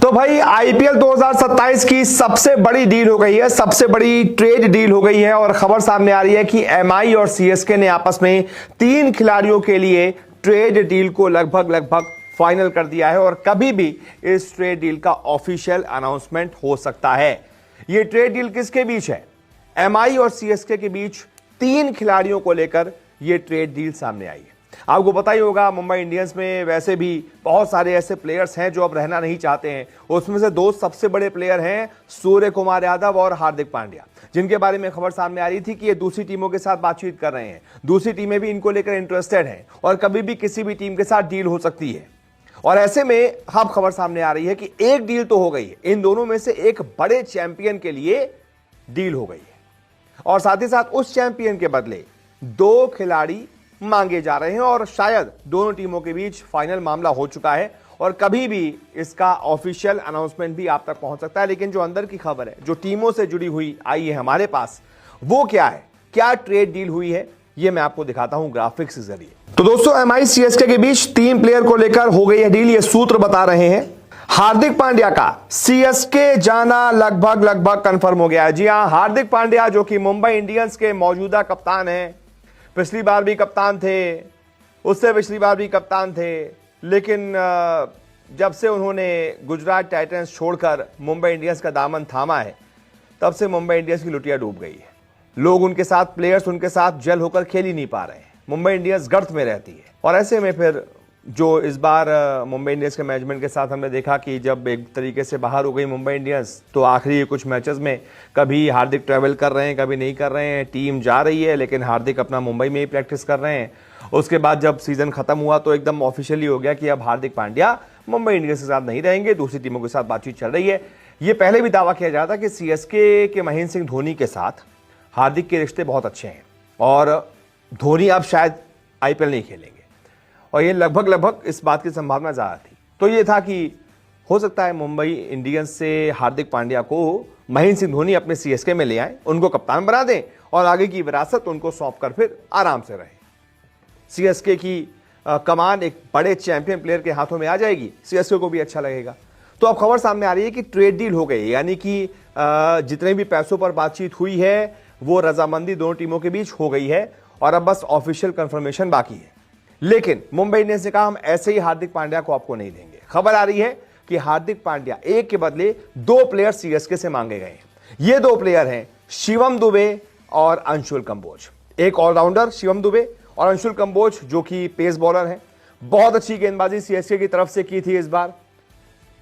तो भाई आईपीएल 2027 की सबसे बड़ी डील हो गई है, सबसे बड़ी ट्रेड डील हो गई है और खबर सामने आ रही है कि एमआई और सीएसके ने आपस में 3 खिलाड़ियों के लिए ट्रेड डील को लगभग फाइनल कर दिया है और कभी भी इस ट्रेड डील का ऑफिशियल अनाउंसमेंट हो सकता है। यह ट्रेड डील किसके बीच है? एमआई और सीएसके के बीच 3 खिलाड़ियों को लेकर यह ट्रेड डील सामने आई है। आपको पता ही होगा मुंबई इंडियंस में वैसे भी बहुत सारे ऐसे प्लेयर्स हैं जो अब रहना नहीं चाहते हैं। उसमें से 2 सबसे बड़े प्लेयर हैं सूर्य कुमार यादव और हार्दिक पांड्या, जिनके बारे में खबर सामने आ रही थी कि ये दूसरी टीमों के साथ बातचीत कर रहे हैं। दूसरी टीमें भी इनको लेकर इंटरेस्टेड हैं और कभी भी किसी भी टीम के साथ डील हो सकती है। और ऐसे में अब खबर सामने आ रही है कि एक डील तो हो गई है, इन दोनों में से एक बड़े चैंपियन के लिए डील हो गई है और साथ ही साथ उस चैंपियन के बदले 2 खिलाड़ी मांगे जा रहे हैं और शायद दोनों टीमों के बीच फाइनल मामला हो चुका है और कभी भी इसका ऑफिशियल अनाउंसमेंट भी आप तक पहुंच सकता है। लेकिन जो अंदर की खबर है, जो टीमों से जुड़ी हुई आई है हमारे पास, वो क्या है, क्या ट्रेड डील हुई है, ये मैं आपको दिखाता हूं ग्राफिक्स के जरिए। तो दोस्तों, एमआई सीएसके के बीच 3 प्लेयर को लेकर हो गई है डील। ये सूत्र बता रहे हैं हार्दिक पांड्या का सीएसके जाना लगभग कंफर्म हो गया है। जी हां, हार्दिक पांड्या जो कि मुंबई इंडियंस के मौजूदा कप्तान हैं, पिछली बार भी कप्तान थे, उससे पिछली बार भी कप्तान थे, लेकिन जब से उन्होंने गुजरात टाइटंस छोड़कर मुंबई इंडियंस का दामन थामा है, तब से मुंबई इंडियंस की लुटिया डूब गई है। लोग उनके साथ, प्लेयर्स उनके साथ जल होकर खेल ही नहीं पा रहे हैं। मुंबई इंडियंस गर्त में रहती है और ऐसे में फिर जो इस बार मुंबई इंडियंस के मैनेजमेंट के साथ हमने देखा कि जब एक तरीके से बाहर हो गई मुंबई इंडियंस, तो आखिरी कुछ मैचेस में कभी हार्दिक ट्रैवल कर रहे हैं, कभी नहीं कर रहे हैं, टीम जा रही है लेकिन हार्दिक अपना मुंबई में ही प्रैक्टिस कर रहे हैं। उसके बाद जब सीजन खत्म हुआ तो एकदम ऑफिशियली हो गया कि अब हार्दिक पांड्या मुंबई इंडियंस के साथ नहीं रहेंगे, दूसरी टीमों के साथ बातचीत चल रही है। ये पहले भी दावा किया जा रहा था कि सीएसके के महेंद्र सिंह धोनी के साथ हार्दिक के रिश्ते बहुत अच्छे हैं और धोनी अब शायद आईपीएल नहीं खेलेंगे और ये लगभग इस बात की संभावना ज्यादा थी। तो ये था कि हो सकता है मुंबई इंडियंस से हार्दिक पांड्या को महेंद्र सिंह धोनी अपने सीएसके में ले आए, उनको कप्तान बना दें और आगे की विरासत उनको सौंप कर फिर आराम से रहे। सीएसके की कमान एक बड़े चैंपियन प्लेयर के हाथों में आ जाएगी, सीएसके को भी अच्छा लगेगा। तो अब खबर सामने आ रही है कि ट्रेड डील हो गई, यानी कि जितने भी पैसों पर बातचीत हुई है वो रजामंदी दोनों टीमों के बीच हो गई है और अब बस ऑफिशियल कंफर्मेशन बाकी है। लेकिन मुंबई इंडियंस ने कहा हम ऐसे ही हार्दिक पांड्या को आपको नहीं देंगे। खबर आ रही है कि हार्दिक पांड्या एक के बदले 2 प्लेयर सीएसके से मांगे गए हैं। ये 2 प्लेयर हैं शिवम दुबे और अंशुल कंबोज। एक ऑलराउंडर शिवम दुबे और अंशुल कंबोज जो कि पेस बॉलर हैं। बहुत अच्छी गेंदबाजी सीएसके की तरफ से की थी इस बार।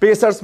पेसर्स में